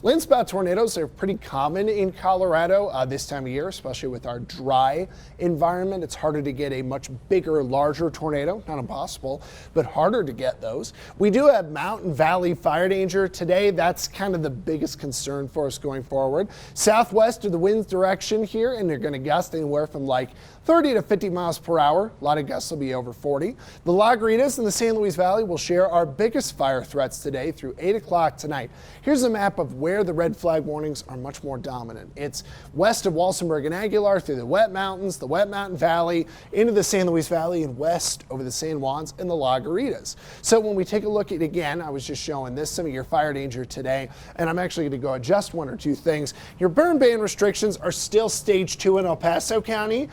Land spout tornadoes are pretty common in Colorado this time of year, especially with our dry environment. It's harder to get a much bigger, larger tornado. Not impossible, but harder to get those. We do have mountain valley fire danger today. That's kind of the biggest concern for us going forward. Southwest of the wind's direction here, and they're going to gust anywhere from like 30 to 50 miles per hour. A lot of gusts will be over 40. The Garitas and the San Luis Valley will share our biggest fire threats today through 8 o'clock tonight. Here's a map of where the red flag warnings are much more dominant. It's west of Walsenburg and Aguilar through the Wet Mountains, the Wet Mountain Valley, into the San Luis Valley, and west over the San Juans and the Garitas. So when we take a look at, again, I was just showing this, some of your fire danger today, and I'm actually going to go adjust one or two things. Your burn ban restrictions are still stage 2 in El Paso County,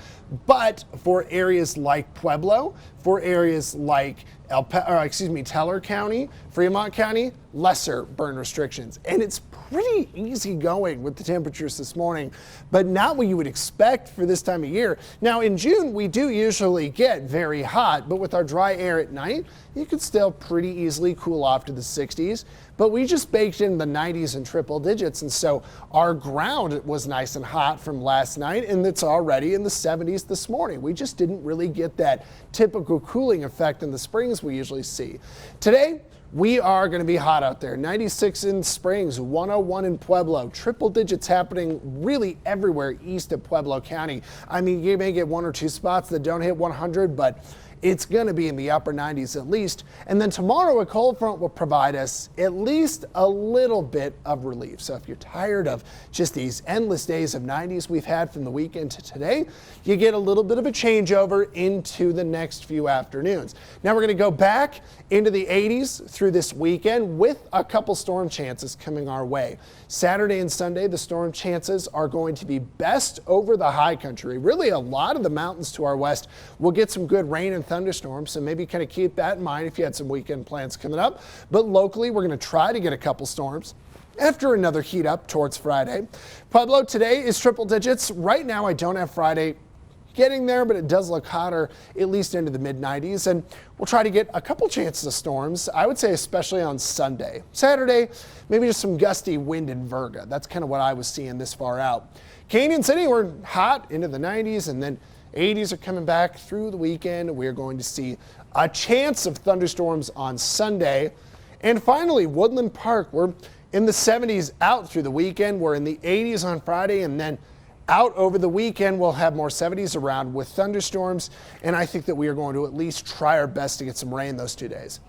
but for areas like Pueblo, for areas like Teller County, Fremont County, lesser burn restrictions. And it's pretty easy going with the temperatures this morning, but not what you would expect for this time of year. Now in June, we do usually get very hot, but with our dry air at night, you could still pretty easily cool off to the 60s. But we just baked in the 90s and triple digits, and so our ground was nice and hot from last night, and it's already in the 70s this morning. We just didn't really get that typical cooling effect in the springs we usually see. Today, we are going to be hot out there. 96 in Springs, 101 in Pueblo, triple digits happening really everywhere east of Pueblo County. I mean, you may get one or two spots that don't hit 100, but it's going to be in the upper 90s at least. And then tomorrow, a cold front will provide us at least a little bit of relief. So if you're tired of just these endless days of 90s we've had from the weekend to today, you get a little bit of a changeover into the next few afternoons. Now we're going to go back into the 80s through this weekend with a couple storm chances coming our way. Saturday and Sunday, the storm chances are going to be best over the high country. Really, a lot of the mountains to our west will get some good rain and thunderstorms, so maybe kind of keep that in mind if you had some weekend plans coming up. But locally, we're going to try to get a couple storms after another heat up towards Friday. Pueblo today is triple digits. Right now, I don't have Friday getting there, but it does look hotter, at least into the mid-90s, and we'll try to get a couple chances of storms, I would say especially on Sunday. Saturday, maybe just some gusty wind in Virga. That's kind of what I was seeing this far out. Canyon City, we're hot into the 90s, and then 80s are coming back through the weekend. We're going to see a chance of thunderstorms on Sunday. And finally, Woodland Park, we're in the 70s out through the weekend. We're in the 80s on Friday, and then out over the weekend, we'll have more 70s around with thunderstorms. And I think that we are going to at least try our best to get some rain those 2 days.